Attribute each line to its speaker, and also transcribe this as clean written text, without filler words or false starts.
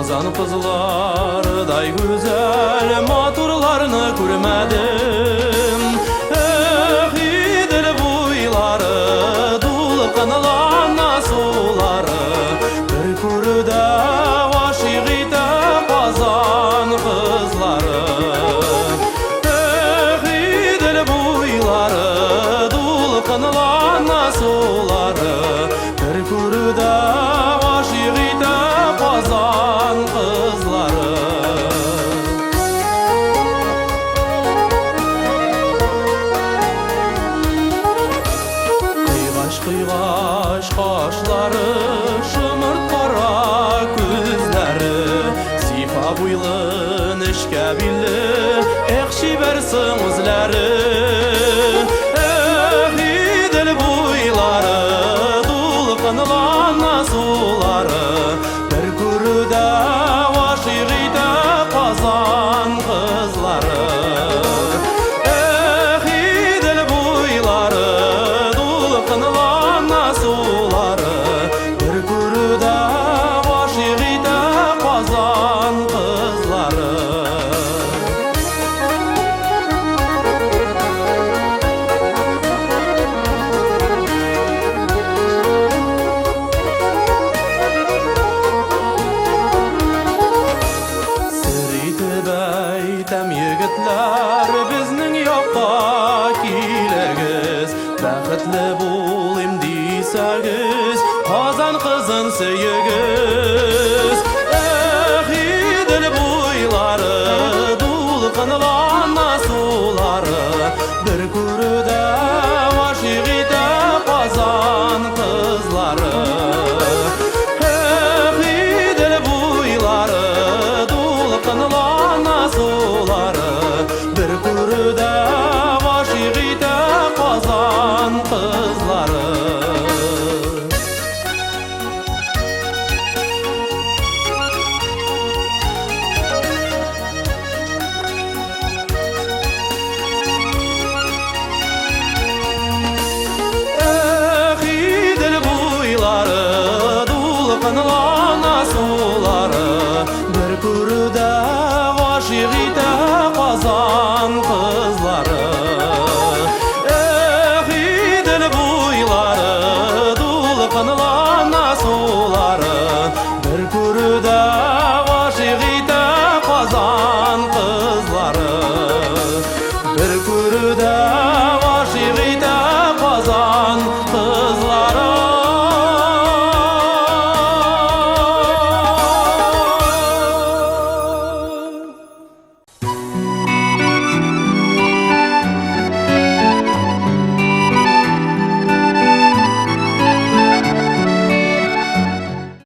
Speaker 1: Қазан қызлардай güzel матурларны күрмәдем. Идел буйлары, дулкынлана сулары, бер күрүдә гашыйк итә Казан кызлары. Идел буйлары, дулкынлана сулары, бер күрүдә гашыйк итә Казан кызлары. Кыйгаш кашлары, шымырт кара күзләре, сифа буйлы, нечкә билле, чибәрсең үзләре. Идел буйлары, дулкынлана сулары, бер күрүдә гашыйк итә Казан кызлары. Идел буйлары, дулкынлана сулары, бер күрүдә гашыйк итә Казан кызлары. Әйтәм егетләр, безнең якка килегез, бәхетле булыйм дисәгез, Казан кызын сөегез. Идел буйлары, дулкынлана сулары, бер күрүдә гашыйк итә Казан кызлары. Идел буйлары, дулкынлана сулары, бер күрүдә гашыйк итә Казан кызлары. Идел буйлары, дулкынлана сулары, бер күрүдә гашыйк итә Казан кызлары. Идел буйлары, дулкынлана сулары, бер күрүдә гашыйк итә Казан кызлары. Бер күрүдә